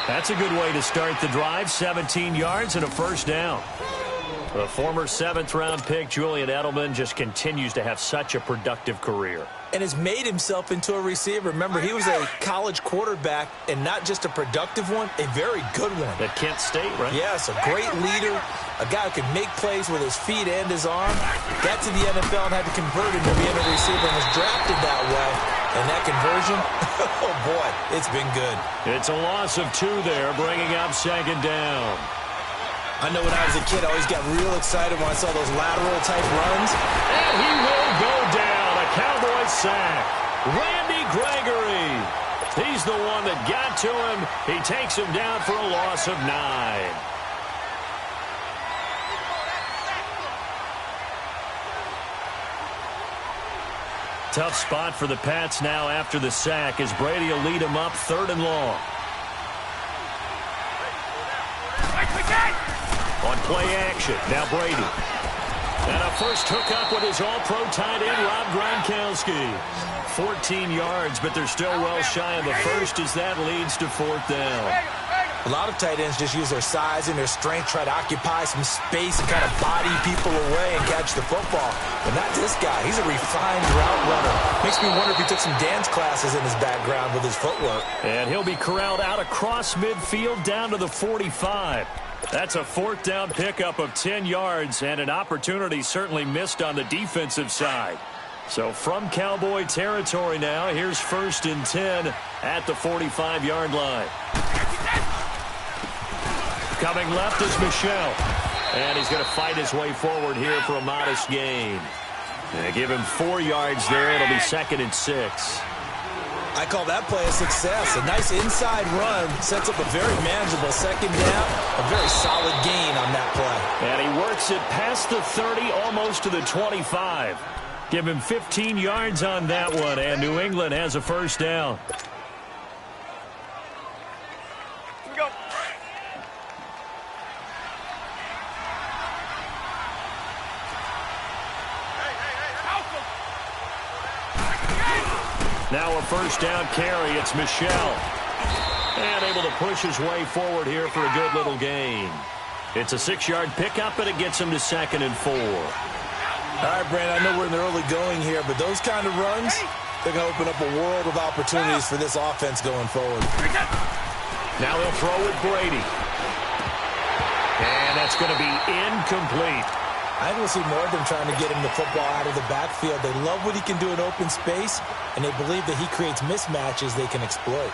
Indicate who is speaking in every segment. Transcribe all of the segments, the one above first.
Speaker 1: That's a good way to start the drive. 17 yards and a first down. The former 7th-round pick, Julian Edelman, just continues to have such a productive career.
Speaker 2: And has made himself into a receiver. Remember, he was a college quarterback, and not just a productive one, a very good one.
Speaker 1: At Kent State, right?
Speaker 2: Yes, a great leader, a guy who can make plays with his feet and his arm. Got to the NFL and had to convert into being a receiver and was drafted that way. And that conversion, oh boy, it's been good.
Speaker 1: It's a loss of 2 there, bringing up 2nd down.
Speaker 2: I know when I was a kid, I always got real excited when I saw those lateral-type runs.
Speaker 1: And he will go down. A Cowboy sack. Randy Gregory. He's the one that got to him. He takes him down for a loss of 9. Tough spot for the Pats now after the sack as Brady will lead him up 3rd and long. On play action, now Brady. And a first hookup with his all-pro tight end, Rob Gronkowski. 14 yards, but they're still well shy of the first as that leads to 4th down.
Speaker 2: A lot of tight ends just use their size and their strength, try to occupy some space and kind of body people away and catch the football. But not this guy. He's a refined route runner. Makes me wonder if he took some dance classes in his background with his footwork.
Speaker 1: And he'll be corralled out across midfield down to the 45. That's a 4th down pickup of 10 yards and an opportunity certainly missed on the defensive side. So from Cowboy territory now, here's 1st and 10 at the 45-yard line. Coming left is Michel. And he's going to fight his way forward here for a modest gain. They give him 4 yards there. It'll be 2nd and 6.
Speaker 2: I call that play a success. A nice inside run sets up a very manageable 2nd down. A very solid gain on that play.
Speaker 1: And he works it past the 30, almost to the 25. Give him 15 yards on that one, and New England has a 1st down.
Speaker 3: Go.
Speaker 1: Now a 1st down carry. It's Michel. And able to push his way forward here for a good little gain. It's a 6-yard pickup, and it gets him to 2nd and 4.
Speaker 2: All right, Brandon, I know we're in the early going here, but those kind of runs, they're going to open up a world of opportunities for this offense going forward.
Speaker 1: Now they'll throw with Brady. And that's going to be incomplete.
Speaker 2: I think we'll see more of them trying to get him the football out of the backfield. They love what he can do in open space, and they believe that he creates mismatches they can exploit.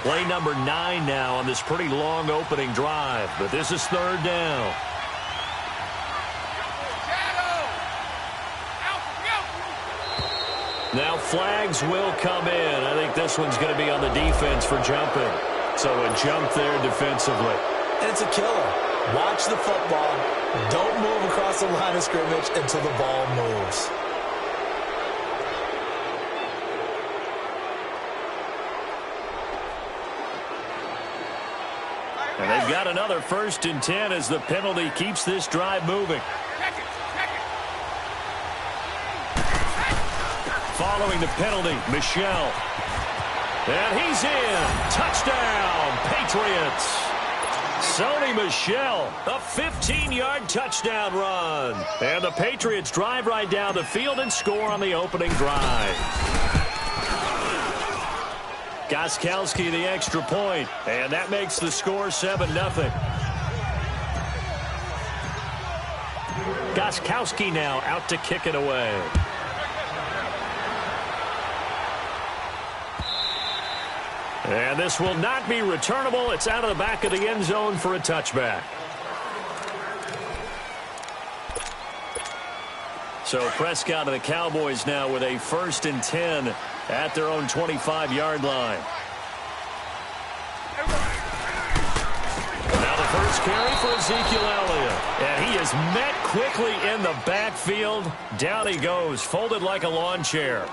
Speaker 1: Play number 9 now on this pretty long opening drive, but this is 3rd down. Now flags will come in. I think this one's going to be on the defense for jumping. So a jump there defensively.
Speaker 2: And it's a killer. Watch the football. Don't move across the line of scrimmage until the ball moves.
Speaker 1: And they've got another 1st and 10 as the penalty keeps this drive moving. Following the penalty, Michel. And he's in. Touchdown, Patriots. Sony Michel, a 15-yard touchdown run. And the Patriots drive right down the field and score on the opening drive. Gostkowski the extra point, and that makes the score 7-0. Gostkowski now out to kick it away. And this will not be returnable. It's out of the back of the end zone for a touchback. So Prescott and the Cowboys now with a 1st and 10 at their own 25-yard line. Now the first carry for Ezekiel Elliott. And he is met quickly in the backfield. Down he goes, folded like a lawn chair.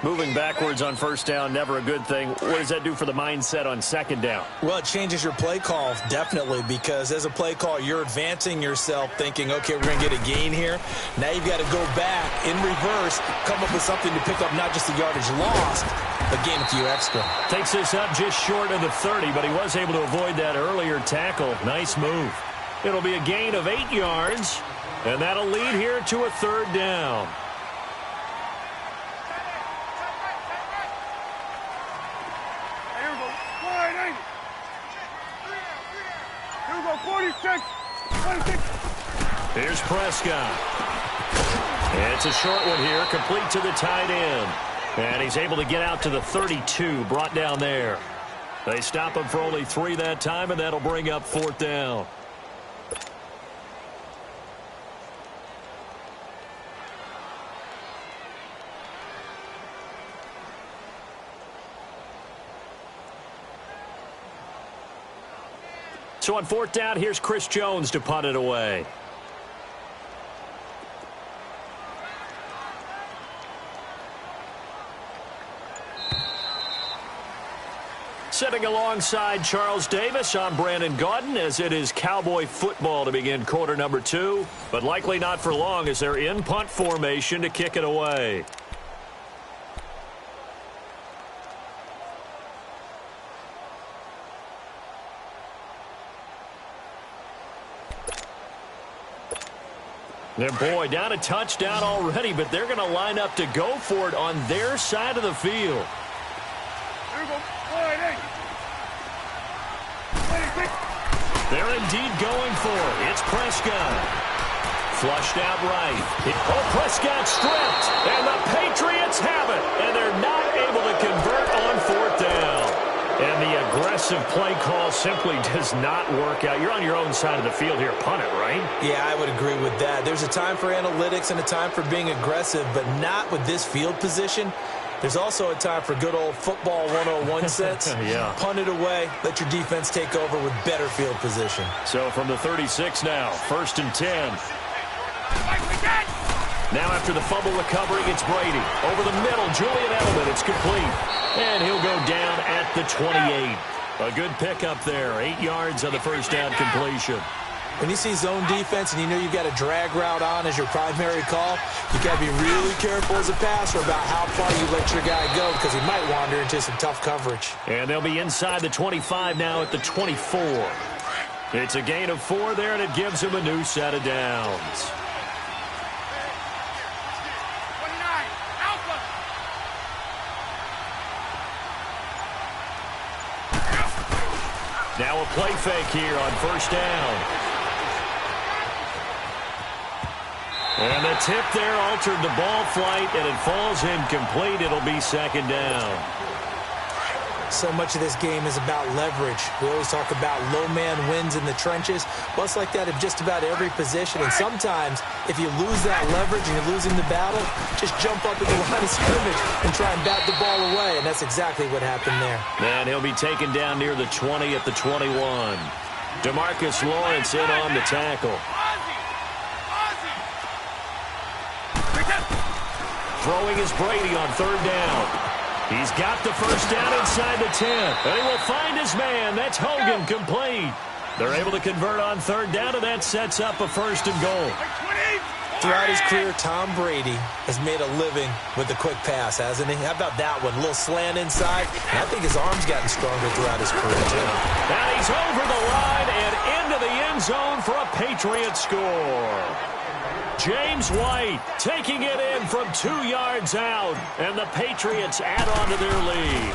Speaker 1: Moving backwards on first down, never a good thing. What does that do for the mindset on second down?
Speaker 2: Well, it changes your play call, definitely, because as a play call, you're advancing yourself thinking, okay, we're going to get a gain here. Now you've got to go back in reverse, come up with something to pick up not just the yardage lost, but gain a few extra.
Speaker 1: Takes this up just short of the 30, but he was able to avoid that earlier tackle. Nice move. It'll be a gain of 8 yards, and that'll lead here to a third down.
Speaker 3: Here we go, 46. 26.
Speaker 1: Here's Prescott. It's a short one here, complete to the tight end. And he's able to get out to the 32, brought down there. They stop him for only 3 that time, and that'll bring up fourth down. So on fourth down, here's Chris Jones to punt it away. Sitting alongside Charles Davis, I'm Brandon Gaudin, as it is Cowboy football to begin quarter number 2, but likely not for long as they're in punt formation to kick it away. And boy, down a touchdown already, but they're going to line up to go for it on their side of the field.
Speaker 3: Here we go, 48. 26.
Speaker 1: They're indeed going for it. It's Prescott. Flushed out right. Oh, Prescott stripped, and the Patriots have it, and they're not able to convert on fourth down. And the aggressive play call simply does not work out. You're on your own side of the field here. Punt it, right?
Speaker 2: Yeah, I would agree with that. There's a time for analytics and a time for being aggressive, but not with this field position. There's also a time for good old football 101 sense.
Speaker 1: Yeah.
Speaker 2: Punt it away. Let your defense take over with better field position.
Speaker 1: So from the 36 now, 1st and 10. Now after the fumble recovery, it's Brady. Over the middle, Julian Edelman. It's complete. And he'll go down at the 28. A good pickup there. 8 yards on the first down completion.
Speaker 2: When you see zone defense and you know you've got a drag route on as your primary call, you got to be really careful as a passer about how far you let your guy go because he might wander into some tough coverage.
Speaker 1: And they'll be inside the 25 now at the 24. It's a gain of 4 there, and it gives him a new set of downs. Now a play fake here on first down. And the tip there altered the ball flight, and it falls incomplete. It'll be second down.
Speaker 2: So much of this game is about leverage. We always talk about low man wins in the trenches. Well, it's like that in just about every position. And sometimes, if you lose that leverage and you're losing the battle, just jump up in the line of scrimmage and try and bat the ball away. And that's exactly what happened there.
Speaker 1: And he'll be taken down near the 20 at the 21. DeMarcus Lawrence in on the tackle. Throwing is Brady on third down. He's got the first down inside the 10. And he will find his man. That's Hogan, complete. They're able to convert on third down, and that sets up a 1st and goal.
Speaker 2: Throughout his career, Tom Brady has made a living with the quick pass, hasn't he? How about that one? A little slant inside. And I think his arm's gotten stronger throughout his career, too.
Speaker 1: And he's over the line and into the end zone for a Patriot score. James White taking it in from 2 yards out, and the Patriots add on to their lead.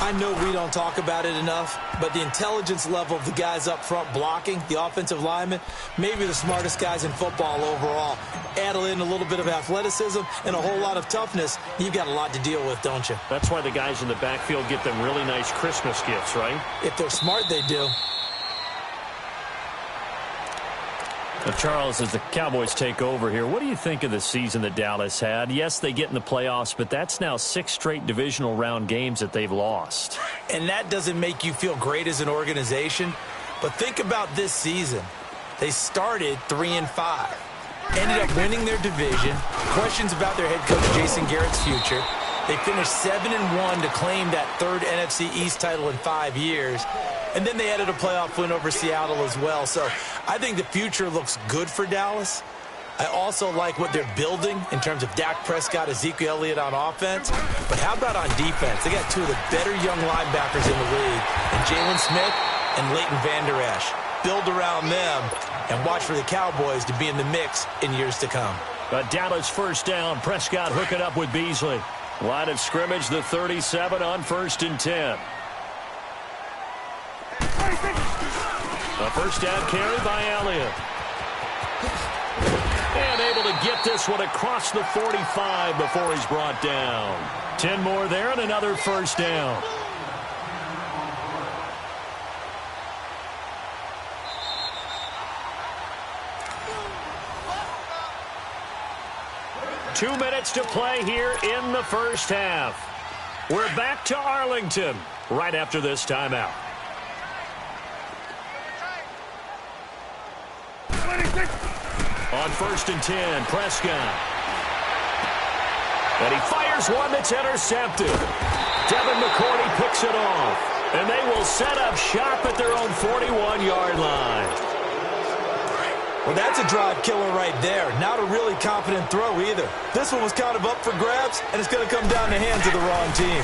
Speaker 2: I know we don't talk about it enough, but the intelligence level of the guys up front blocking, the offensive linemen, maybe the smartest guys in football overall. Add in a little bit of athleticism and a whole lot of toughness, you've got a lot to deal with, don't you?
Speaker 1: That's why the guys in the backfield get them really nice Christmas gifts, right?
Speaker 2: If they're smart, they do.
Speaker 1: Now, Charles, as the Cowboys take over here, what do you think of the season that Dallas had? Yes, they get in the playoffs, but that's now 6 straight divisional round games that they've lost.
Speaker 2: And that doesn't make you feel great as an organization, but think about this season. They started 3-5. Ended up winning their division. Questions about their head coach, Jason Garrett's future. They finished 7-1 to claim that third NFC East title in 5 years. And then they added a playoff win over Seattle as well. So I think the future looks good for Dallas. I also like what they're building in terms of Dak Prescott, Ezekiel Elliott on offense. But how about on defense? They got two of the better young linebackers in the league, and Jalen Smith and Leighton Vander Esch. Build around them and watch for the Cowboys to be in the mix in years to come.
Speaker 1: A Dallas first down. Prescott hooking up with Beasley. Line of scrimmage, the 37 on 1st and 10. A first down carry by Elliott. And able to get this one across the 45 before he's brought down. 10 more there and another first down. Two minutes to play here in the first half. We're back to Arlington right after this timeout.
Speaker 3: 26.
Speaker 1: On 1st and 10, Prescott. And he fires one that's intercepted. Devin McCourty picks it off. And they will set up shop at their own 41-yard line.
Speaker 2: Well, that's a drive killer right there. Not a really confident throw either. This one was kind of up for grabs, and it's going to come down the hands of the wrong team.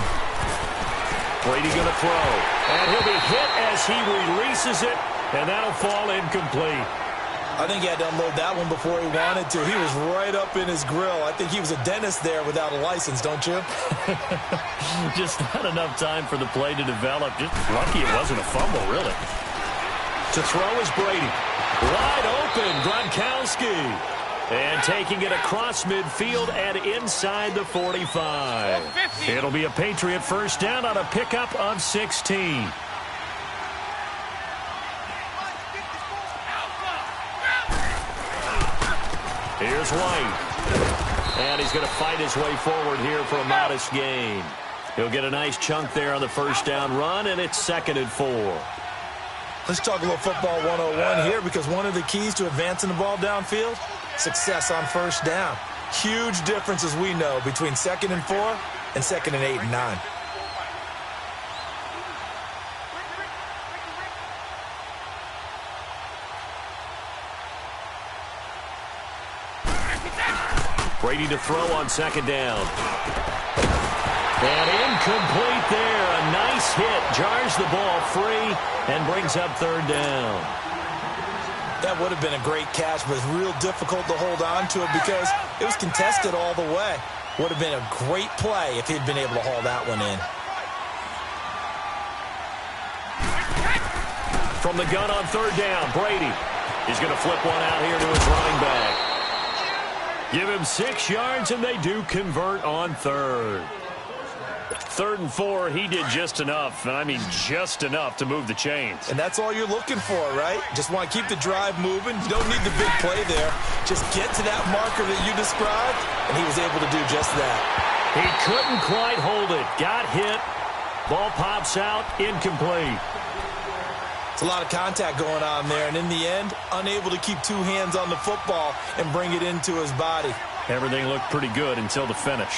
Speaker 1: Brady going to throw. And he'll be hit as he releases it, and that'll fall incomplete.
Speaker 2: I think he had to unload that one before he wanted to. He was right up in his grill. I think he was a dentist there without a license, don't you?
Speaker 1: Just not enough time for the play to develop. Just lucky it wasn't a fumble, really. To throw is Brady. Wide open, Gronkowski. And taking it across midfield and inside the 45. It'll be a Patriot first down on a pickup of 16. Here's White. And he's going to fight his way forward here for a modest gain. He'll get a nice chunk there on the first down run, and it's 2nd and 4.
Speaker 2: Let's talk a little football 101 here, because one of the keys to advancing the ball downfield, success on first down. Huge difference, as we know, between 2nd and 4 and 2nd and 8 and 9.
Speaker 1: Brady to throw on 2nd down. And incomplete there. A nice hit. Jars the ball free and brings up 3rd down.
Speaker 2: That would have been a great catch, but it's real difficult to hold on to it because it was contested all the way. Would have been a great play if he'd been able to haul that one in.
Speaker 1: From the gun on 3rd down, Brady. He's going to flip one out here to his running back. Give him 6 yards, and they do convert on 3rd. 3rd and 4, he did just enough, and I mean just enough to move the chains.
Speaker 2: And that's all you're looking for, right? Just want to keep the drive moving. You don't need the big play there. Just get to that marker that you described, and he was able to do just that.
Speaker 1: He couldn't quite hold it. Got hit. Ball pops out, incomplete.
Speaker 2: It's a lot of contact going on there, and in the end, unable to keep 2 hands on the football and bring it into his body.
Speaker 1: Everything looked pretty good until the finish.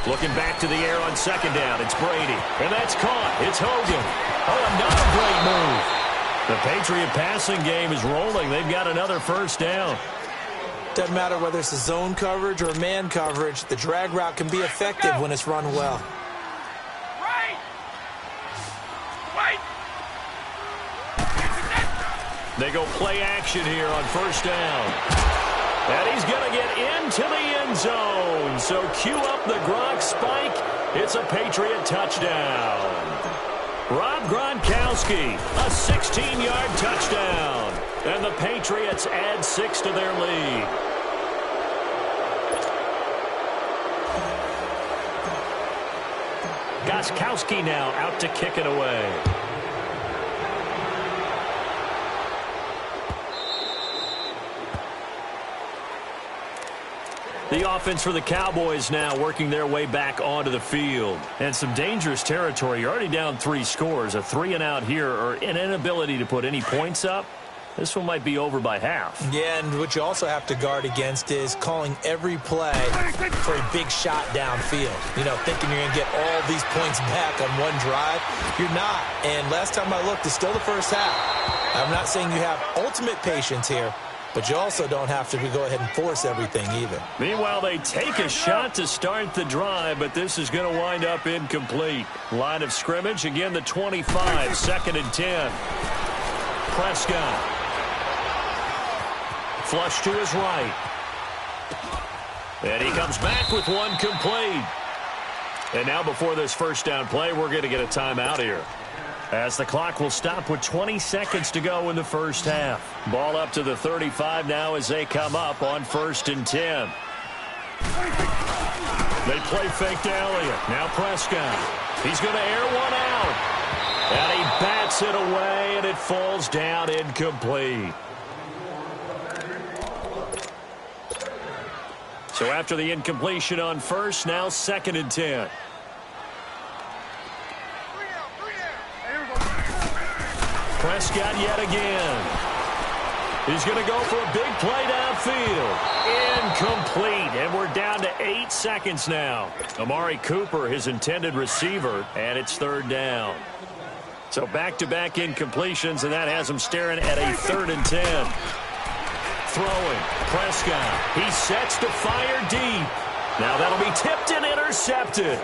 Speaker 1: Looking back to the air on 2nd down, it's Brady. And that's caught. It's Hogan. Oh, another great move. The Patriot passing game is rolling. They've got another first down.
Speaker 2: Doesn't matter whether it's a zone coverage or man coverage, the drag route can be effective when it's run well.
Speaker 1: They go play action here on 1st down. And he's going to get into the end zone. So cue up the Gronk spike. It's a Patriot touchdown. Rob Gronkowski, a 16-yard touchdown. And the Patriots add 6 to their lead. Gostkowski now out to kick it away. The offense for the Cowboys now working their way back onto the field. And some dangerous territory. You're already down 3 scores. A 3-and-out here or an inability to put any points up. This one might be over by half.
Speaker 2: Yeah, and what you also have to guard against is calling every play for a big shot downfield. You know, thinking you're going to get all these points back on one drive. You're not. And last time I looked, it's still the first half. I'm not saying you have ultimate patience here, but you also don't have to go ahead and force everything either.
Speaker 1: Meanwhile, they take a shot to start the drive, but this is going to wind up incomplete. Line of scrimmage, again the 25, 2nd and 10. Prescott. Flush to his right. And he comes back with one complete. And now before this first down play, we're going to get a timeout here, as the clock will stop with 20 seconds to go in the first half. Ball up to the 35 now as they come up on 1st and 10. They play fake to Elliott. Now Prescott. He's going to air one out. And he bats it away, and it falls down incomplete. So after the incompletion on first, now 2nd and 10. Prescott yet again. He's going to go for a big play downfield. Incomplete, and we're down to 8 seconds now. Amari Cooper, his intended receiver, and it's 3rd down. So back-to-back incompletions, and that has him staring at a 3rd and 10. Throwing, Prescott. He sets to fire deep. Now that'll be tipped and intercepted.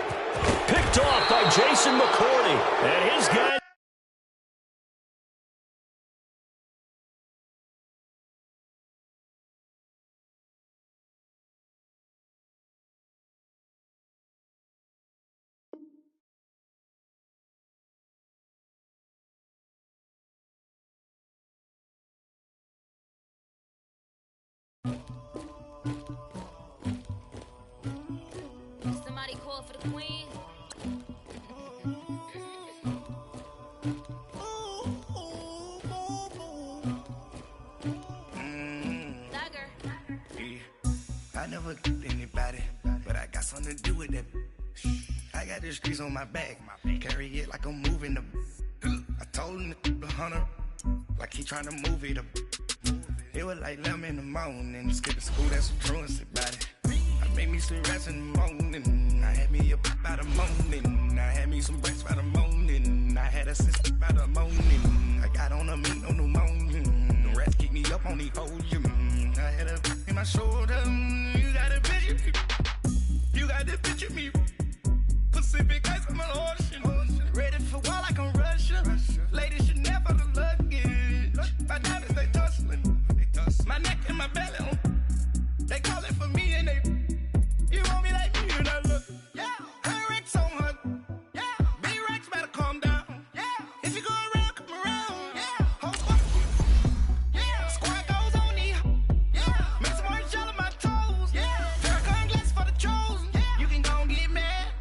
Speaker 1: Picked off by Jason McCourty. And his guy.
Speaker 4: Somebody call for the queen.
Speaker 5: I never killed anybody, but I got something to do with that. I got the streets on my back, carry it like I'm moving the. I told him the hunter, like he trying to move it up. It was like 11 in the morning, skipping school, that's some truancy about it. I made me some rest in the morning, I had me up by the morning, I had me some breaks by the morning, I had a sister by the morning, I got on a meat on the morning, the rats keep me up on the podium, I had a in my shoulder, you got a picture me, you got to picture me, Pacific ice on my ocean, ready for war like I'm Russia, ladies should never the luggage, my diamonds they tussling, my neck and my belly on, they call it for me and they, you want me like me and I look, yeah, her Rex on her, yeah, B-Rex better calm down, yeah, if you go around, come around, yeah, hold up, yeah, squad goes on me, yeah, make some orange gel on my toes, yeah, Farrakhan glass for the chosen, yeah, you can go and get mad,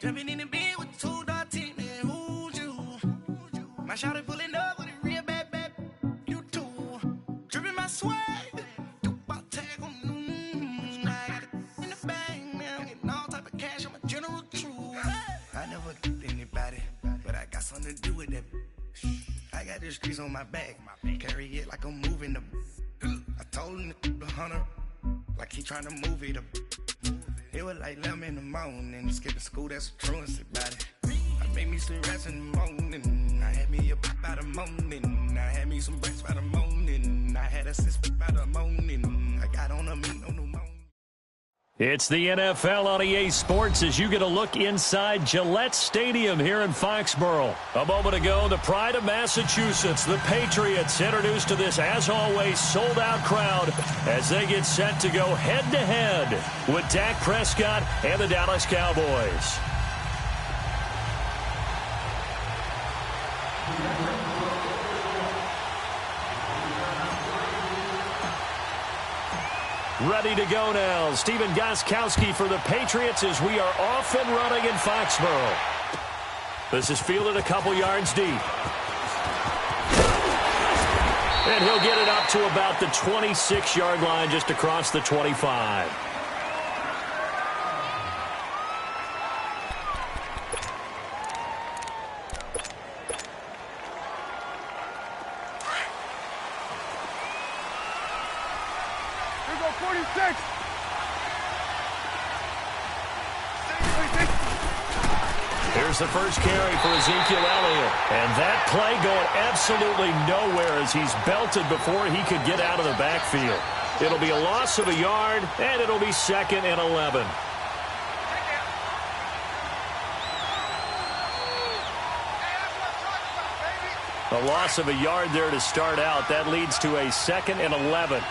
Speaker 5: jumping in the bed with 2 dark teeth, man, who's you, my shawty pulling up with a real bad, you too, dripping my swag, something to do with that. I got the streets on my back, carry it like I'm moving the. I told him the hunter, like he trying to move it up. It was like 11 in the morning, skipping school, that's some truancy about it. I made me some rest in the morning, I had me up by the morning, I had me some breaks by the morning, I had a sister by the morning, I got on a meat on the morning.
Speaker 1: It's the NFL on EA Sports as you get a look inside Gillette Stadium here in Foxborough. A moment ago, the pride of Massachusetts, the Patriots, introduced to this, as always, sold-out crowd as they get set to go head-to-head with Dak Prescott and the Dallas Cowboys. Ready to go now. Stephen Gostkowski for the Patriots as we are off and running in Foxborough. This is fielded a couple yards deep. And he'll get it up to about the 26-yard line, just across the 25. Here's the first carry for Ezekiel Elliott. And that play going absolutely nowhere as he's belted before he could get out of the backfield. It'll be a loss of a yard, and it'll be 2nd and 11. A loss of a yard there to start out. That leads to a 2nd and 11.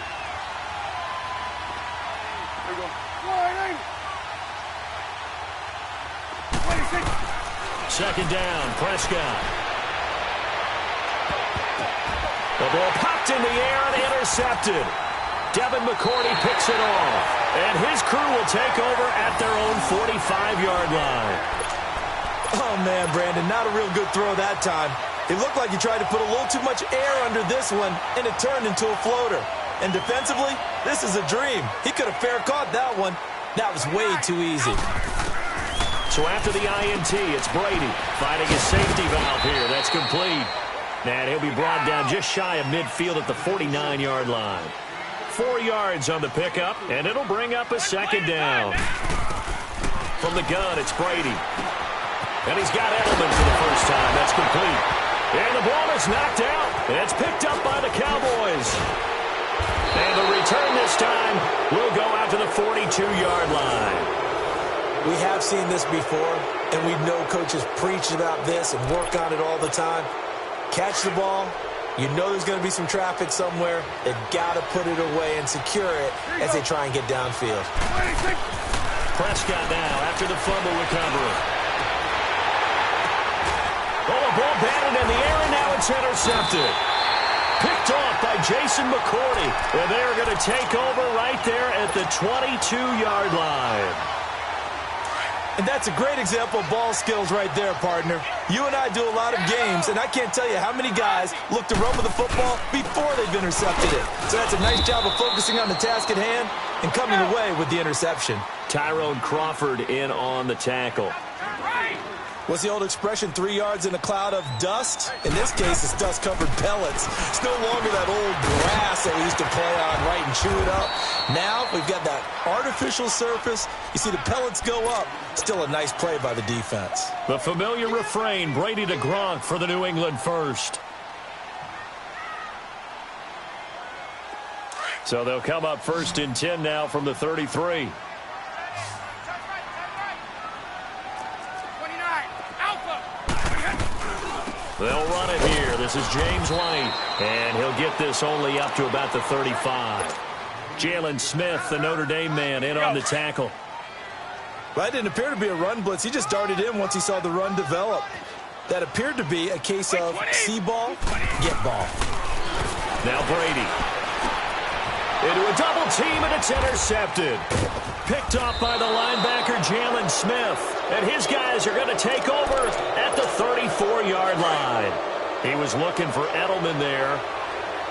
Speaker 1: Second down, Prescott. The ball popped in the air and intercepted. Devin McCourty picks it off. And his crew will take over at their own 45-yard line.
Speaker 2: Oh, man, Brandon, not a real good throw that time. It looked like he tried to put a little too much air under this one, and it turned into a floater. And defensively, this is a dream. He could have fair caught that one. That was way too easy.
Speaker 1: So after the INT, it's Brady finding his safety valve here. That's complete. And he'll be brought down just shy of midfield at the 49-yard line. 4 yards on the pickup, and it'll bring up a 2nd down. From the gun, it's Brady. And he's got Edelman for the first time. That's complete. And the ball is knocked out. It's picked up by the Cowboys. And the return this time will go out to the 42-yard line.
Speaker 2: We have seen this before, and we know coaches preach about this and work on it all the time. Catch the ball. You know there's going to be some traffic somewhere. They've got to put it away and secure it as they try and get downfield.
Speaker 1: Prescott now after the fumble recovery. Oh, a ball batted in the air, and now it's intercepted. Picked off by Jason McCourty. And they're going to take over right there at the 22-yard line.
Speaker 2: And that's a great example of ball skills right there, partner. You and I do a lot of games, and I can't tell you how many guys look to run with the football before they've intercepted it. So that's a nice job of focusing on the task at hand and coming away with the interception.
Speaker 1: Tyrone Crawford in on the tackle.
Speaker 2: What's the old expression, 3 yards in a cloud of dust? In this case, it's dust-covered pellets. It's no longer that old grass that we used to play on, right, and chew it up. Now we've got that artificial surface. You see the pellets go up. Still a nice play by the defense.
Speaker 1: The familiar refrain, Brady to Gronk for the New England first. So they'll come up 1st and 10 now from the 33. They'll run it here. This is James White, and he'll get this only up to about the 35. Jalen Smith, the Notre Dame man, in on the tackle.
Speaker 2: Well, that didn't appear to be a run blitz. He just darted in once he saw the run develop. That appeared to be a case of see ball, get ball.
Speaker 1: Now Brady. Into a double team, and it's intercepted. Picked off by the linebacker, Jalen Smith. And his guys are going to take over at the 34-yard line. He was looking for Edelman there.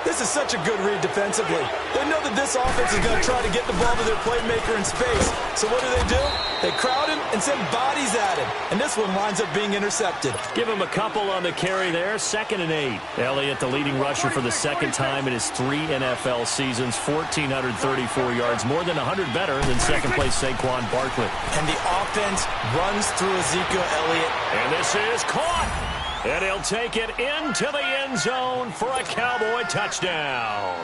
Speaker 2: This is such a good read defensively. They know that this offense is going to try to get the ball to their playmaker in space. So what do? They crowd him and send bodies at him. And this one winds up being intercepted.
Speaker 1: Give him a couple on the carry there. 2nd and 8. Elliott, the leading rusher for the 2nd time in his 3 NFL seasons. 1,434 yards, more than 100 better than 2nd place Saquon Barkley.
Speaker 2: And the offense runs through Ezekiel Elliott.
Speaker 1: And this is caught. And he'll take it into the end zone for a Cowboy touchdown.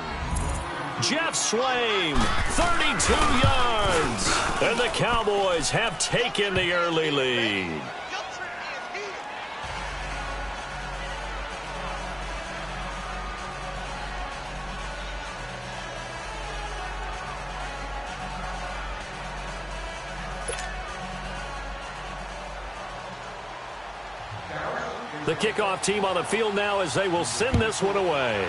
Speaker 1: Jeff Swaim, 32 yards. And the Cowboys have taken the early lead. The kickoff team on the field now as they will send this one away.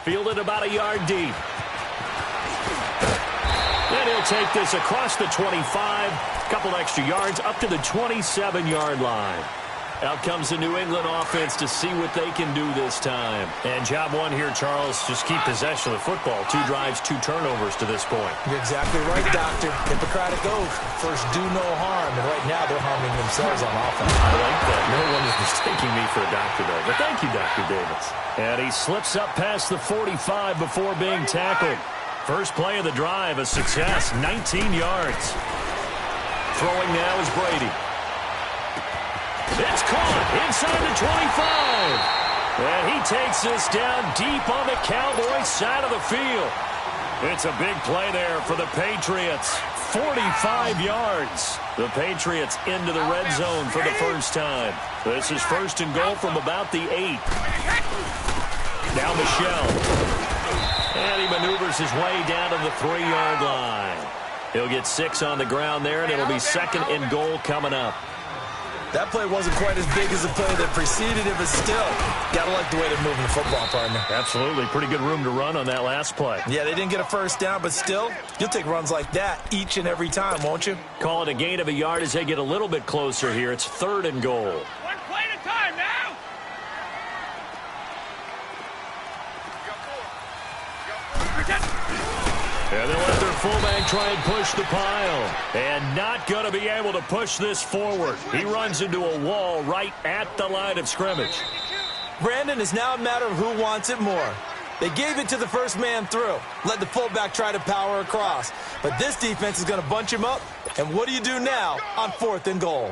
Speaker 1: Fielded about a yard deep. And he'll take this across the 25. Couple extra yards up to the 27-yard line. Out comes the New England offense to see what they can do this time. And job one here, Charles, just keep possession of the football. 2 drives, 2 turnovers to this point.
Speaker 2: You're exactly right, Doctor. Hippocratic oath. First, do no harm. And right now, they're harming themselves on offense.
Speaker 1: I like that. No one is mistaking me for a doctor, though. But thank you, Dr. Davis. And he slips up past the 45 before being tackled. First play of the drive, a success, 19 yards. Throwing now is Brady. It's caught inside the 25. And he takes this down deep on the Cowboys side of the field. It's a big play there for the Patriots. 45 yards. The Patriots into the red zone for the first time. This is first and goal from about the 8. Now Michel. And he maneuvers his way down to the 3-yard line. He'll get 6 on the ground there, and it'll be second and goal coming up.
Speaker 2: That play wasn't quite as big as the play that preceded it, but still, got to like the way they're moving the football, partner.
Speaker 1: Absolutely. Pretty good room to run on that last play.
Speaker 2: Yeah, they didn't get a first down, but still, you'll take runs like that each and every time, won't you?
Speaker 1: Call it a gain of a yard as they get a little bit closer here. It's third and goal.
Speaker 3: One play at a time now.
Speaker 1: And they'll let their fullback try and push the pile. And not going to be able to push this forward. He runs into a wall right at the line of scrimmage.
Speaker 2: Brandon, it's now a matter of who wants it more. They gave it to the first man through. Let the fullback try to power across. But this defense is going to bunch him up. And what do you do now on 4th and goal?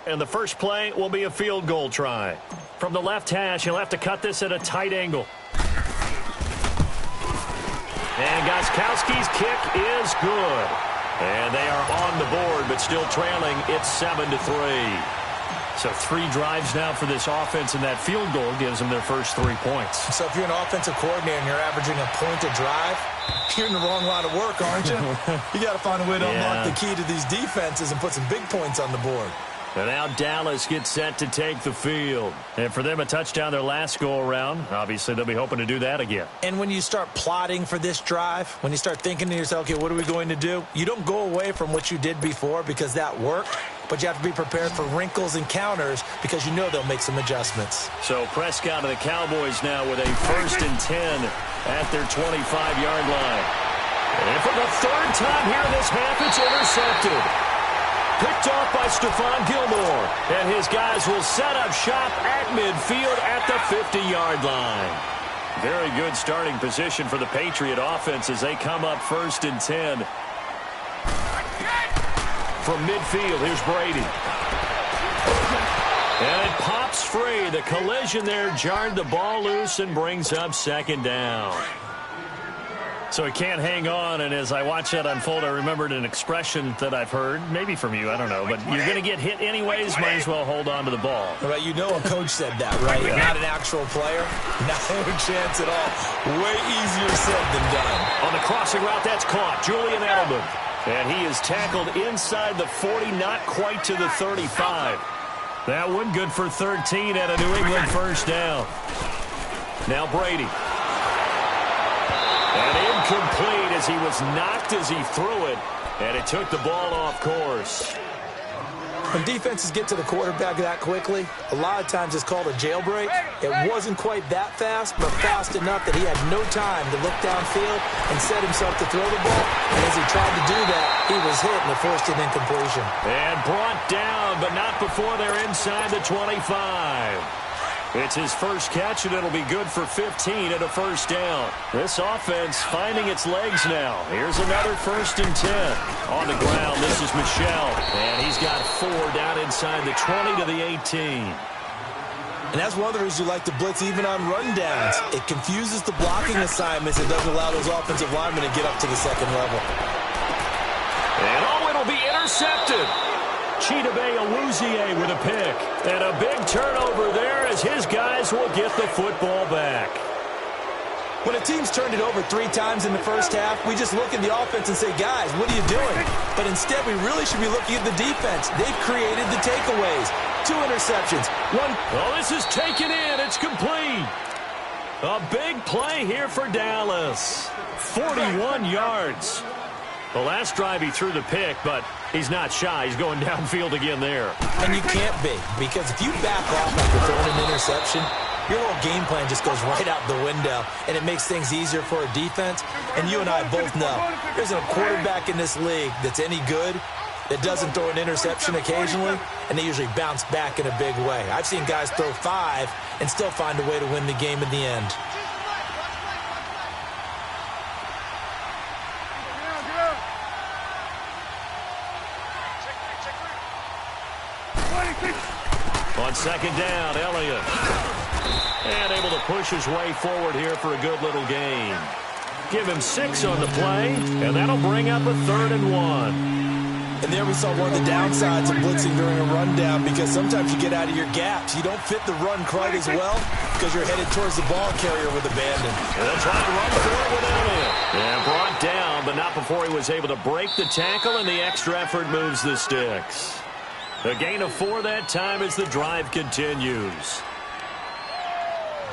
Speaker 1: And the first play will be a field goal try. From the left hash, he'll have to cut this at a tight angle. And Gostkowski's kick is good. And they are on the board, but still trailing. It's 7-3. So 3 drives now for this offense, and that field goal gives them their first 3 points.
Speaker 2: So if you're an offensive coordinator and you're averaging a point a drive, you're in the wrong line of work, aren't you? You got to find a way to unlock the key to these defenses and put some big points on the board.
Speaker 1: And now Dallas gets set to take the field. And for them, a touchdown their last go-around. Obviously, they'll be hoping to do that again.
Speaker 2: And when you start plotting for this drive, when you start thinking to yourself, okay, what are we going to do? You don't go away from what you did before because that worked, but you have to be prepared for wrinkles and counters because you know they'll make some adjustments.
Speaker 1: So Prescott and the Cowboys now with a 1st and 10 at their 25-yard line. And for the 3rd time here in this half, it's intercepted. Picked off by Stephon Gilmore. And his guys will set up shop at midfield at the 50-yard line. Very good starting position for the Patriot offense as they come up 1st and 10. From midfield, here's Brady. And it pops free. The collision there jarred the ball loose and brings up 2nd down. So he can't hang on, and as I watch that unfold, I remembered an expression that I've heard, maybe from you, I don't know, but you're going to get hit anyways, might as well hold on to the ball.
Speaker 2: Right, you know a coach said that, right?
Speaker 1: Yeah.
Speaker 2: Not an actual player. No chance at all. Way easier said than done.
Speaker 1: On the crossing route, that's caught. Julian Edelman. And he is tackled inside the 40, not quite to the 35. That one good for 13 at a New England 1st down. Now Brady. And incomplete as he was knocked as he threw it, and it took the ball off course.
Speaker 2: When defenses get to the quarterback that quickly, a lot of times it's called a jailbreak. It wasn't quite that fast, but fast enough that he had no time to look downfield and set himself to throw the ball. And as he tried to do that, he was hit and it forced an incompletion.
Speaker 1: And brought down, but not before they're inside the 25. It's his first catch, and it'll be good for 15 at a 1st down. This offense finding its legs now. Here's another 1st and 10. On the ground, this is Michel. And he's got 4 down inside the 20 to the 18.
Speaker 2: And that's one of the reasons you like to blitz even on rundowns. It confuses the blocking assignments. It doesn't allow those offensive linemen to get up to the 2nd level.
Speaker 1: And it'll be intercepted. Chidobe Awuzie with a pick. And a big turnover there as his guys will get the football back.
Speaker 2: When a team's turned it over 3 times in the first half, we just look at the offense and say, guys, what are you doing? But instead, we really should be looking at the defense. They've created the takeaways. 2 interceptions. 1.
Speaker 1: Oh, this is taken in. It's complete. A big play here for Dallas. 41 yards. The last drive he threw the pick, but he's not shy. He's going downfield again there.
Speaker 2: And you can't be, because if you back off after throwing an interception, your whole game plan just goes right out the window, and it makes things easier for a defense. And you and I both know there's a quarterback in this league that's any good that doesn't throw an interception occasionally, and they usually bounce back in a big way. I've seen guys throw 5 and still find a way to win the game in the end.
Speaker 1: On second down, Elliott. And able to push his way forward here for a good little gain. Give him 6 on the play, and that'll bring up a 3rd and 1.
Speaker 2: And there we saw one of the downsides of blitzing during a rundown, because sometimes you get out of your gaps. You don't fit the run quite as well because you're headed towards the ball carrier with abandon.
Speaker 1: They'll try to run for it with Elliott. And brought down, but not before he was able to break the tackle, and the extra effort moves the sticks. A gain of 4 that time as the drive continues.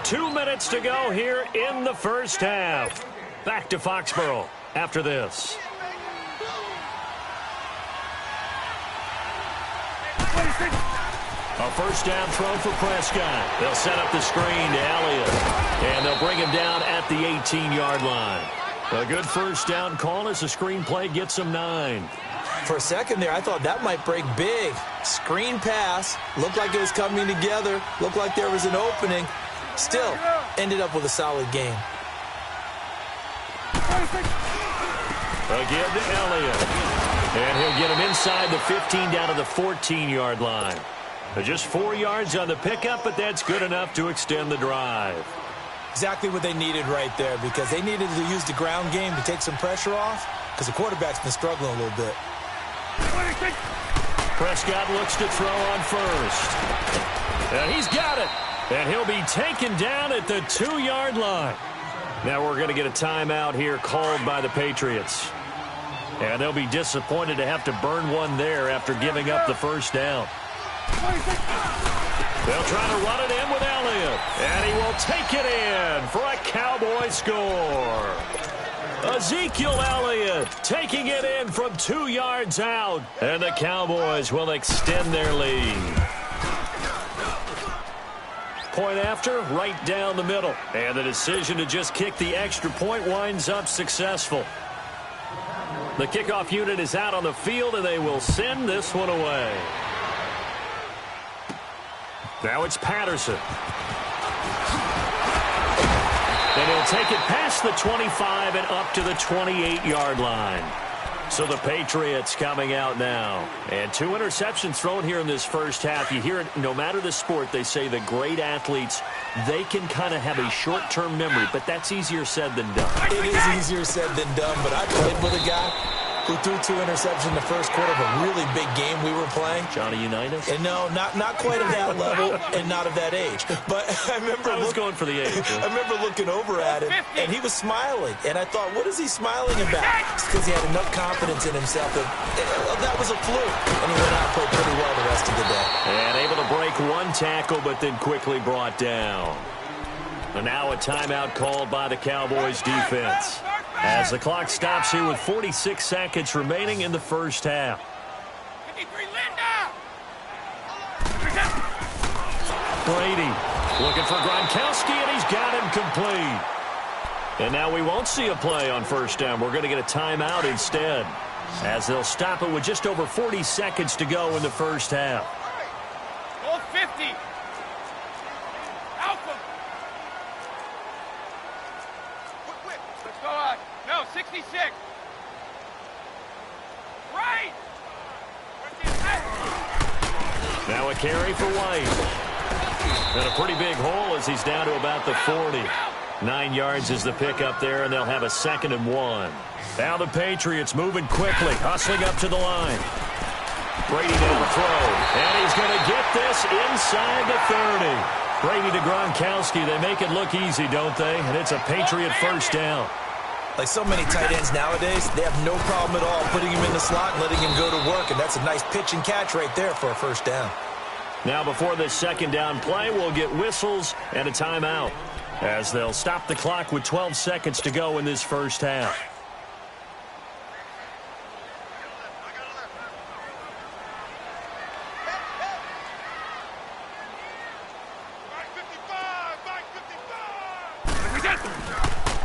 Speaker 1: 2 minutes to go here in the first half. Back to Foxborough after this. A first down throw for Prescott. They'll set up the screen to Elliott, and they'll bring him down at the 18-yard line. A good first down call as the screen play gets him 9.
Speaker 2: For a second there, I thought that might break big. Screen pass, looked like it was coming together, looked like there was an opening. Still, ended up with a solid game.
Speaker 1: Again to Elliott. And he'll get him inside the 15 down to the 14-yard line. Just 4 yards on the pickup, but that's good enough to extend the drive.
Speaker 2: Exactly what they needed right there, because they needed to use the ground game to take some pressure off, because the quarterback's been struggling a little bit.
Speaker 1: Prescott looks to throw on first. And he's got it. And he'll be taken down at the 2-yard line. Now we're going to get a timeout here called by the Patriots. And they'll be disappointed to have to burn one there after giving up the first down. They'll try to run it in with Elliott. And he will take it in for a Cowboy score. Ezekiel Elliott taking it in from 2 yards out. And the Cowboys will extend their lead. Point after, right down the middle. And the decision to just kick the extra point winds up successful. The kickoff unit is out on the field, and they will send this one away. Now it's Patterson. And he'll take it past the 25 and up to the 28-yard line. So the Patriots coming out now. And 2 interceptions thrown here in this first half. You hear it, no matter the sport, they say the great athletes, they can kind of have a short-term memory, but that's easier said than done.
Speaker 2: It is easier said than done, but I played with a guy who threw 2 interceptions in the first quarter of a really big game we were playing.
Speaker 1: Johnny Unitas?
Speaker 2: And no, not quite of that level and not of that age. But I remember
Speaker 1: I was going for the age.
Speaker 2: I remember looking over at him, and he was smiling. And I thought, what is he smiling about? It's because he had enough confidence in himself that was a fluke. And he went out and played pretty well the rest of the day.
Speaker 1: And able to break 1 tackle, but then quickly brought down. And now a timeout called by the Cowboys defense, as the clock stops here with 46 seconds remaining in the first half. Brady looking for Gronkowski, and he's got him complete. And now we won't see a play on first down. We're going to get a timeout instead, as they'll stop it with just over 40 seconds to go in the first half.
Speaker 3: Goal 50. Alpha. Let's go on. No, 66. Right.
Speaker 1: Now a carry for White. And a pretty big hole as he's down to about the 40. 9 yards is the pickup there, and they'll have a 2nd and 1. Now the Patriots moving quickly, hustling up to the line. Brady down the throw, and he's going to get this inside the 30. Brady to Gronkowski, they make it look easy, don't they? And it's a Patriot first down.
Speaker 2: Like so many tight ends nowadays, they have no problem at all putting him in the slot and letting him go to work, and that's a nice pitch and catch right there for a first down.
Speaker 1: Now before this second down play, we'll get whistles and a timeout, as they'll stop the clock with 12 seconds to go in this first half.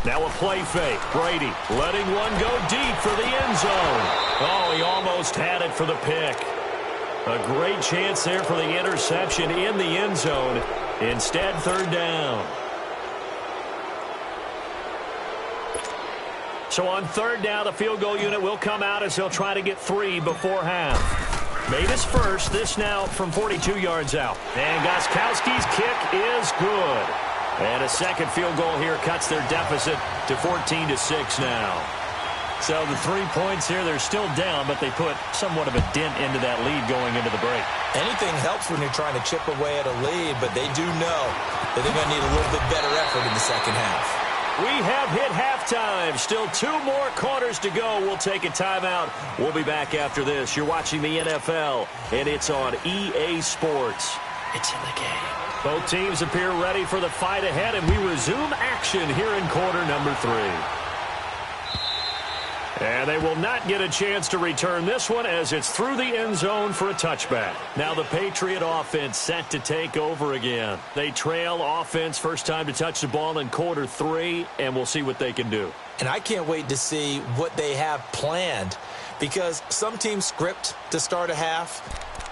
Speaker 1: Now a play fake. Brady letting one go deep for the end zone. Oh, he almost had it for the pick. A great chance there for the interception in the end zone. Instead, third down. So on third down, the field goal unit will come out as they'll try to get 3 before half. Made his first. This now from 42 yards out. And Gostkowski's kick is good. And a second field goal here cuts their deficit to 14-6 now. So the 3 points here, they're still down, but they put somewhat of a dent into that lead going into the break.
Speaker 2: Anything helps when you're trying to chip away at a lead, but they do know that they're going to need a little bit better effort in the second half.
Speaker 1: We have hit halftime. Still 2 more quarters to go. We'll take a timeout. We'll be back after this. You're watching the NFL, and it's on EA Sports. It's in the game. Both teams appear ready for the fight ahead, and we resume action here in quarter number 3. And they will not get a chance to return this one as it's through the end zone for a touchback. Now the Patriot offense set to take over again. They trail offense first time to touch the ball in quarter 3, and we'll see what they can do.
Speaker 2: And I can't wait to see what they have planned, because some teams script to start a half.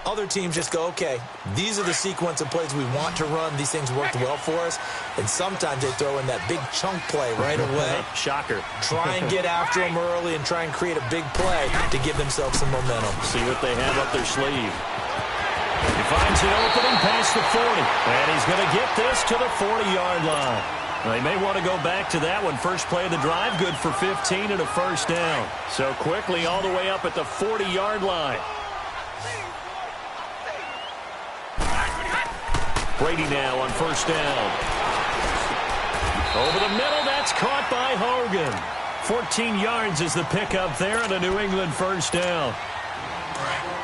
Speaker 2: Other teams just go, okay, these are the sequence of plays we want to run. These things worked well for us. And sometimes they throw in that big chunk play right away.
Speaker 1: Shocker.
Speaker 2: Try and get after them early and try and create a big play to give themselves some momentum.
Speaker 1: See what they have up their sleeve. He finds an opening past the 40. And he's going to get this to the 40-yard line. They may want to go back to that one. First play of the drive, good for 15 and a first down. So quickly all the way up at the 40-yard line. Brady now on first down. Over the middle, that's caught by Hogan. 14 yards is the pickup there and a New England first down.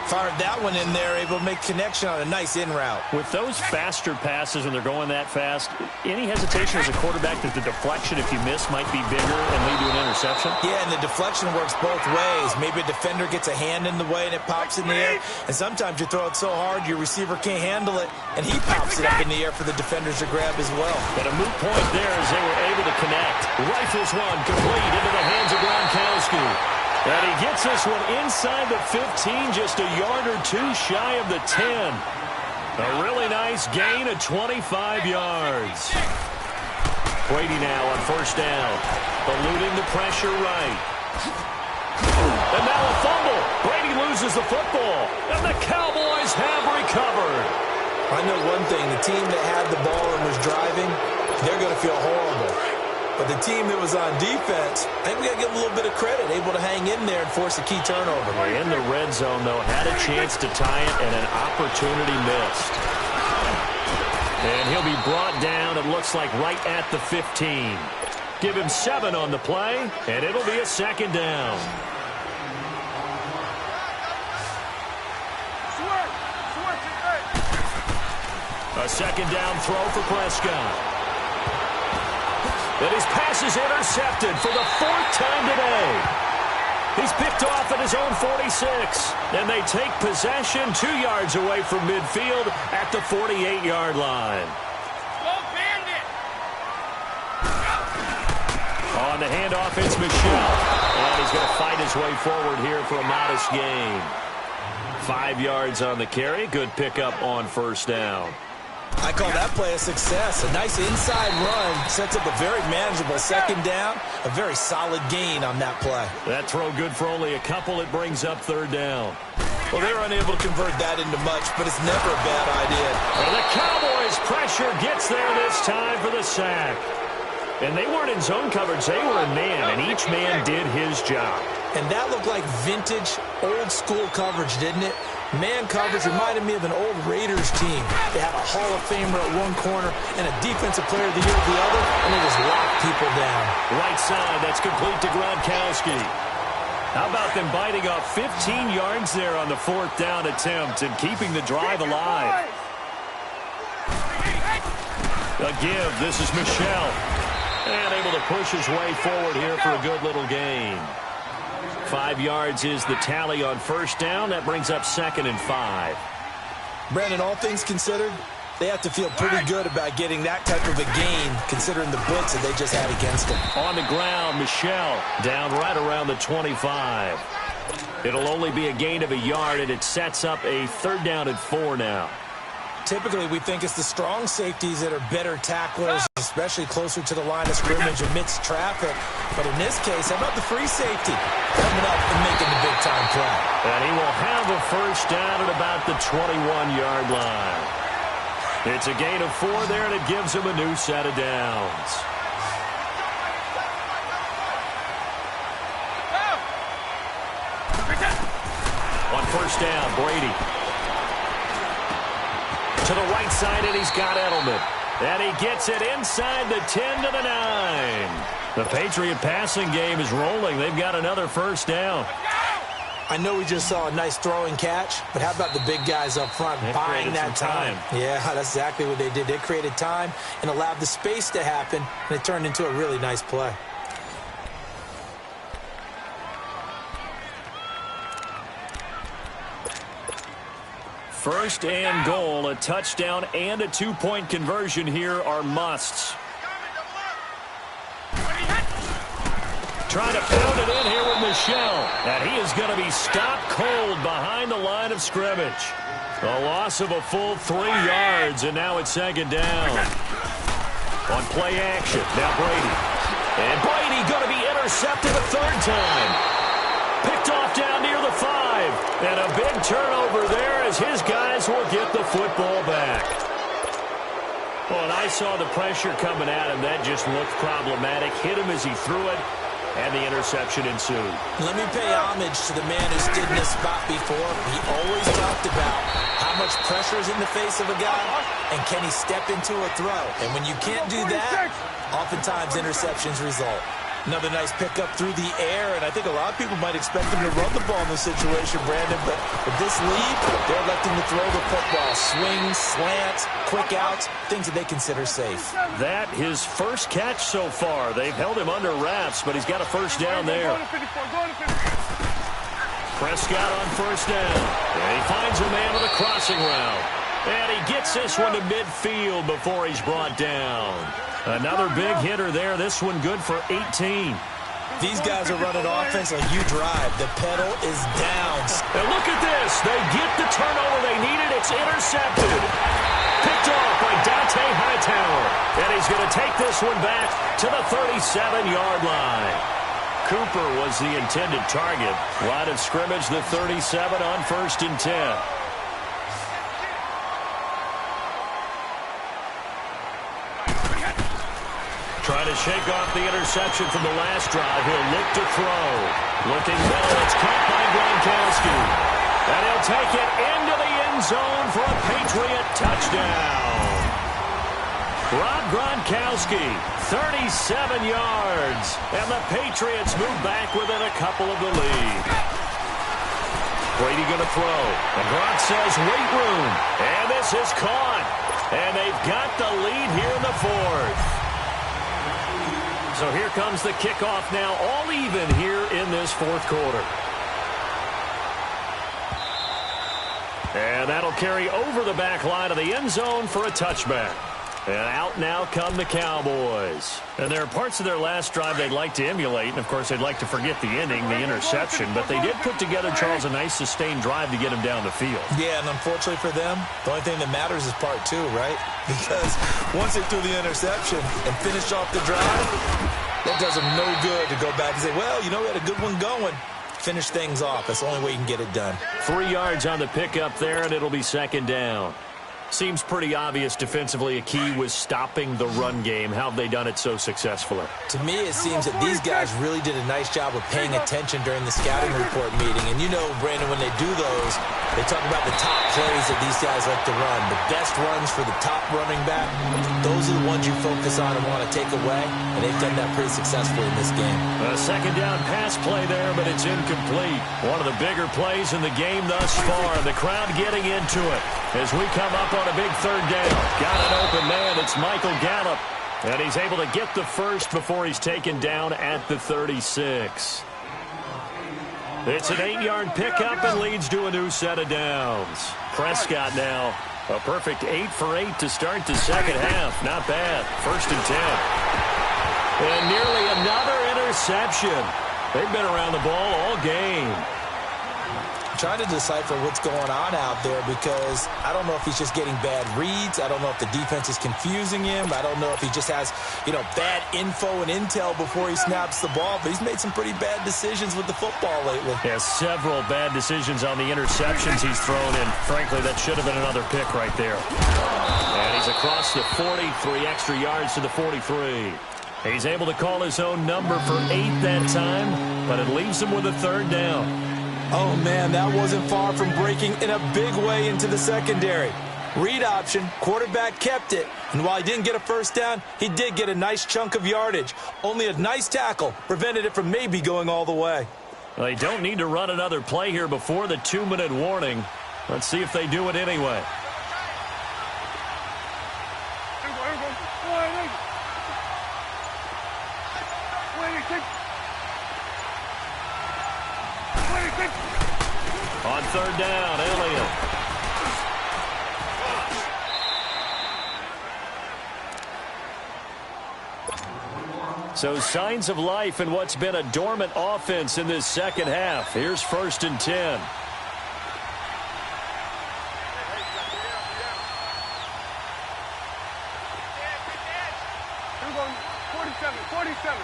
Speaker 2: Fired that one in there, able to make connection on a nice in route.
Speaker 1: With those faster passes when they're going that fast, any hesitation as a quarterback that the deflection, if you miss, might be bigger and lead to an interception?
Speaker 2: Yeah, and the deflection works both ways. Maybe a defender gets a hand in the way and it pops in the air. And sometimes you throw it so hard your receiver can't handle it, and he pops it up in the air for the defenders to grab as well.
Speaker 1: But a moot point there as they were able to connect. Rifles one complete into the hands of Gronkowski. And he gets this one inside the 15, just a yard or 2 shy of the 10. A really nice gain of 25 yards. Brady now on first down, eluding the pressure right. And now a fumble. Brady loses the football, and the Cowboys have recovered.
Speaker 2: I know one thing, the team that had the ball and was driving, they're going to feel horrible. But the team that was on defense, I think we got to give them a little bit of credit, able to hang in there and force a key turnover.
Speaker 1: In the red zone, though, had a chance to tie it, and an opportunity missed. And he'll be brought down, it looks like, right at the 15. Give him 7 on the play, and it'll be a second down. A second down throw for Prescott. And his pass is intercepted for the 4th time today. He's picked off at his own 46. And they take possession 2 yards away from midfield at the 48-yard line.
Speaker 3: Go Bandit!
Speaker 1: On the handoff, it's Michel. And he's going to fight his way forward here for a modest gain. 5 yards on the carry. Good pickup on first down.
Speaker 2: I call that play a success. A nice inside run sets up a very manageable second down. A very solid gain on that play.
Speaker 1: That throw good for only a couple. It brings up third down.
Speaker 2: Well, they're unable to convert that into much, but it's never a bad idea.
Speaker 1: And the Cowboys' pressure gets there this time for the sack. And they weren't in zone coverage. They were in man, and each man did his job.
Speaker 2: And that looked like vintage, old-school coverage, didn't it? Man coverage reminded me of an old Raiders team. They had a Hall of Famer at one corner and a Defensive Player of the Year at the other, and they just locked people down.
Speaker 1: Right side, that's complete to Gronkowski. How about them biting off 15 yards there on the 4th down attempt and keeping the drive alive? A give, this is Michel. And able to push his way forward here for a good little gain. 5 yards is the tally on first down. That brings up 2nd and 5.
Speaker 2: Brandon, all things considered, They have to feel pretty good about getting that type of a gain, considering the blitz that they just had against them.
Speaker 1: On the ground, Michelle down right around the 25. It'll only be a gain of a yard, and it sets up a 3rd down and 4 now.
Speaker 2: Typically, we think it's the strong safeties that are better tacklers, especially closer to the line of scrimmage amidst traffic. But in this case, how about the free safety coming up and making the big-time play?
Speaker 1: And he will have a 1st down at about the 21-yard line. It's a gain of 4 there, and it gives him a new set of downs. On 1st down, Brady. To the right side, and he's got Edelman. And he gets it inside the 10 to the 9. The Patriot passing game is rolling. They've got another 1st down.
Speaker 2: I know we just saw a nice throwing catch, but how about the big guys up front buying that time? Yeah, that's exactly what they did. They created time and allowed the space to happen, and it turned into a really nice play.
Speaker 1: First and goal, a touchdown and a 2-point conversion here are musts. Trying to pound it in here with Michelle. And he is going to be stopped cold behind the line of scrimmage. A loss of a full 3 yards, and now it's 2nd down. On play action, now Brady. And Brady going to be intercepted a 3rd time. Picked off down near the 5. And a big turnover there as his guys will get the football back. Well, and I saw the pressure coming at him. That just looked problematic. Hit him as he threw it, and the interception ensued.
Speaker 2: Let me pay homage to the man who stood in this spot before. He always talked about how much pressure is in the face of a guy, and can he step into a throw. And when you can't do that, oftentimes interceptions result. Another nice pickup through the air, and I think a lot of people might expect him to run the ball in this situation, Brandon, but with this lead, they're electing to throw the football. Swings, slants, quick outs, things that they consider safe.
Speaker 1: That his first catch so far. They've held him under wraps, but he's got a 1st down there. Prescott on 1st down, and he finds a man with a crossing route. And he gets this one to midfield before he's brought down. Another big hitter there. This one good for 18.
Speaker 2: These guys are running offense like you drive. The pedal is down.
Speaker 1: And look at this. They get the turnover they needed. It's intercepted. Picked off by Dante Hightower. And he's going to take this one back to the 37-yard line. Cooper was the intended target. Line of scrimmage, the 37 on 1st and 10. Trying to shake off the interception from the last drive. He'll look to throw. Looking well. It's caught by Gronkowski. And he'll take it into the end zone for a Patriot touchdown. Rob Gronkowski, 37 yards. And the Patriots move back within a couple of the lead. Brady going to throw. And Gronk says, wait room. And this is caught. And they've got the lead here in the 4th. So here comes the kickoff now, all even here in this 4th quarter. And that'll carry over the back line of the end zone for a touchback. And out now come the Cowboys. And there are parts of their last drive they'd like to emulate. And, of course, they'd like to forget the ending, the interception. But they did put together, Charles, a nice sustained drive to get him down the field.
Speaker 2: Yeah, and unfortunately for them, the only thing that matters is part 2, right? Because once they threw the interception and finished off the drive, that does them no good to go back and say, well, you know, we had a good one going. Finish things off. That's the only way you can get it done.
Speaker 1: 3 yards on the pickup there, and it'll be 2nd down. Seems pretty obvious defensively a key was stopping the run game. How have they done it so successfully?
Speaker 2: To me, it seems that these guys really did a nice job of paying attention during the scouting report meeting. And you know, Brandon, when they do those, they talk about the top plays that these guys like to run. The best runs for the top running back, those are the ones you focus on and want to take away. And they've done that pretty successfully in this game.
Speaker 1: A 2nd down pass play there, but it's incomplete. One of the bigger plays in the game thus far. The crowd getting into it as we come up on a big 3rd down. Got an open man. It's Michael Gallup. And he's able to get the first before he's taken down at the 36. It's an 8-yard pickup and leads to a new set of downs. Prescott now A perfect 8 for 8 to start the second half. Not bad. 1st and 10. And nearly another interception. They've been around the ball all game.
Speaker 2: Trying to decipher what's going on out there because I don't know if he's just getting bad reads. I don't know if the defense is confusing him. I don't know if he just has, bad info and intel before he snaps the ball. But he's made some pretty bad decisions with the football lately.
Speaker 1: Yeah, several bad decisions on the interceptions he's thrown in. Frankly, that should have been another pick right there. And he's across the 40, 3 extra yards to the 43. He's able to call his own number for 8 that time, but it leaves him with a 3rd down.
Speaker 2: Oh, man, that wasn't far from breaking in a big way into the secondary. Read option, quarterback kept it, and while he didn't get a 1st down, he did get a nice chunk of yardage. Only a nice tackle prevented it from maybe going all the way.
Speaker 1: Well, they don't need to run another play here before the 2-minute warning. Let's see if they do it anyway. On 3rd down, Elliott. So signs of life in what's been a dormant offense in this second half. Here's 1st and 10.
Speaker 3: We're going 47, 47.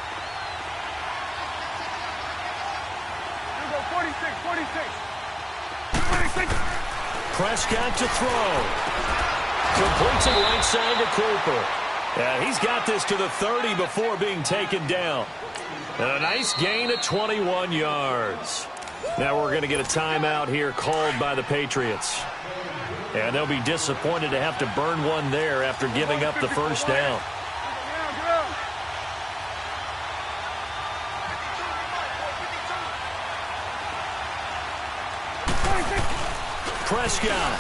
Speaker 3: We're going 46, 46. 46.
Speaker 1: Prescott to throw. Completes it right side to Cooper. Yeah, he's got this to the 30 before being taken down. And a nice gain of 21 yards. Now we're going to get a timeout here called by the Patriots. And they'll be disappointed to have to burn one there after giving up the 1st down. Prescott.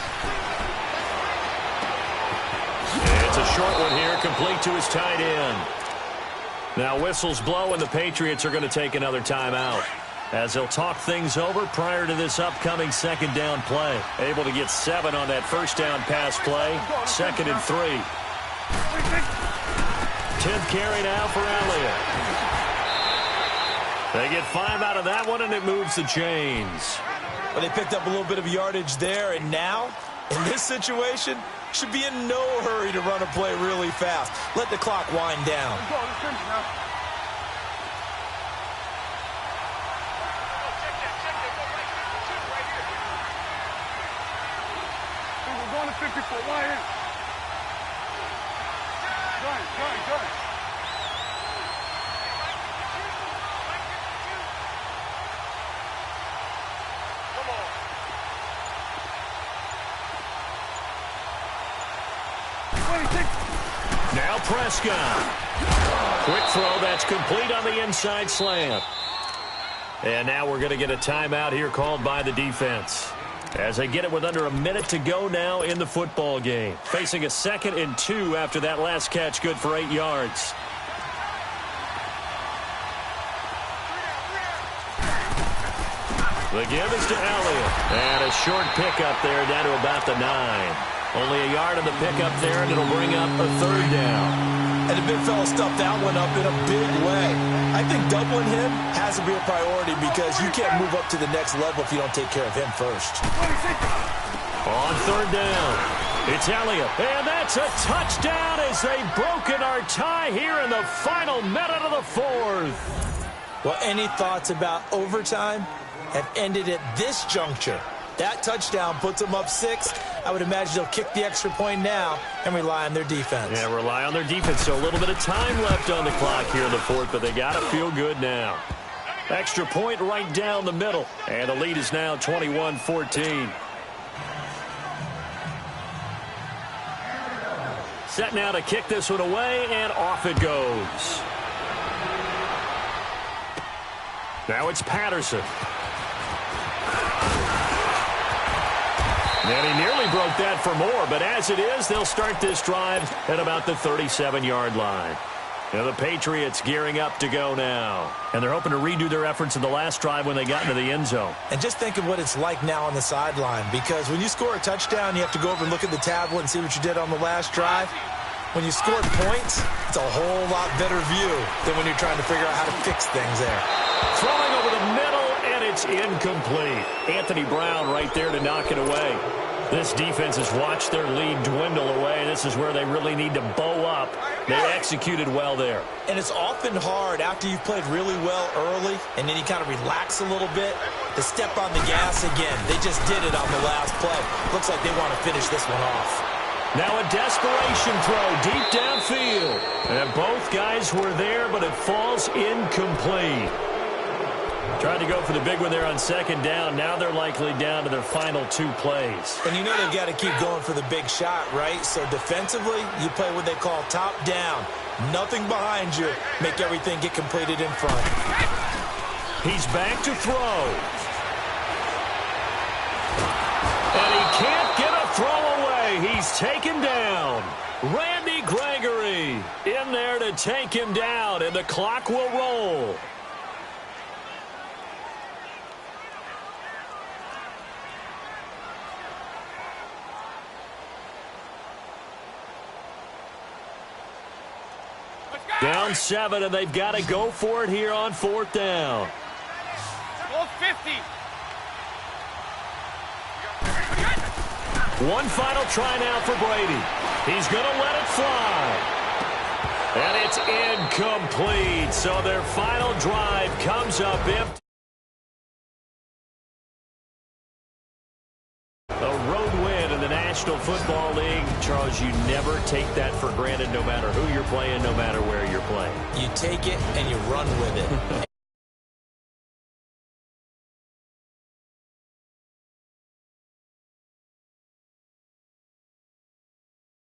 Speaker 1: It's a short one here, complete to his tight end. Now whistles blow, and the Patriots are going to take another timeout as they'll talk things over prior to this upcoming 2nd down play. Able to get 7 on that 1st down pass play. 2nd and 3. 10th carry now for Elliott. They get 5 out of that one, and it moves the chains.
Speaker 2: But they picked up a little bit of yardage there, and now, in this situation, should be in no hurry to run a play really fast. Let the clock wind down.
Speaker 3: We're going to 54. Why in? Go.
Speaker 1: Now Prescott. Quick throw that's complete on the inside slant. And now we're going to get a timeout here called by the defense as they get it with under a minute to go now in the football game. Facing a 2nd and 2 after that last catch, good for 8 yards. The give is to Elliott. And a short pickup there down to about the 9. Only a yard on the pickup there, and it'll bring up a 3rd down.
Speaker 2: And the big fella stuffed that one up in a big way. I think doubling him has to be a priority because you can't move up to the next level if you don't take care of him first.
Speaker 1: On 3rd down, it's Elliott. And that's a touchdown as they've broken our tie here in the final minute of the 4th.
Speaker 2: Well, any thoughts about overtime have ended at this juncture. That touchdown puts them up 6. I would imagine they'll kick the extra point now and rely on their defense.
Speaker 1: Yeah, rely on their defense. So a little bit of time left on the clock here in the 4th, but they got to feel good now. Extra point right down the middle. And the lead is now 21-14. Set now to kick this one away, and off it goes. Now it's Patterson. And he nearly broke that for more, but as it is, they'll start this drive at about the 37-yard line. Now the Patriots gearing up to go now. And they're hoping to redo their efforts in the last drive when they got into the end zone.
Speaker 2: And just think of what it's like now on the sideline, because when you score a touchdown, you have to go over and look at the tablet and see what you did on the last drive. When you scored points, it's a whole lot better view than when you're trying to figure out how to fix things there.
Speaker 1: Throwing over the middle, and it's incomplete. Anthony Brown right there to knock it away. This defense has watched their lead dwindle away. This is where they really need to bow up. They executed well there.
Speaker 2: And it's often hard after you've played really well early and then you kind of relax a little bit to step on the gas again. They just did it on the last play. Looks like they want to finish this one off.
Speaker 1: Now a desperation throw deep downfield. And both guys were there, but it falls incomplete. Tried to go for the big one there on second down. Now they're likely down to their final 2 plays.
Speaker 2: And you know they've got to keep going for the big shot, right? So defensively, you play what they call top down. Nothing behind you. Make everything get completed in front.
Speaker 1: He's back to throw. And he can't get a throw away. He's taken down. Randy Gregory in there to take him down, and the clock will roll. Down 7, and they've got to go for it here on 4th down.
Speaker 3: Goal 50.
Speaker 1: One final try now for Brady. He's going to let it fly. And it's incomplete. So their final drive comes up empty. A road win in the National Football League. Charles, you never take that for granted no matter who you're playing, no matter where you're playing.
Speaker 2: You take it and you run with it.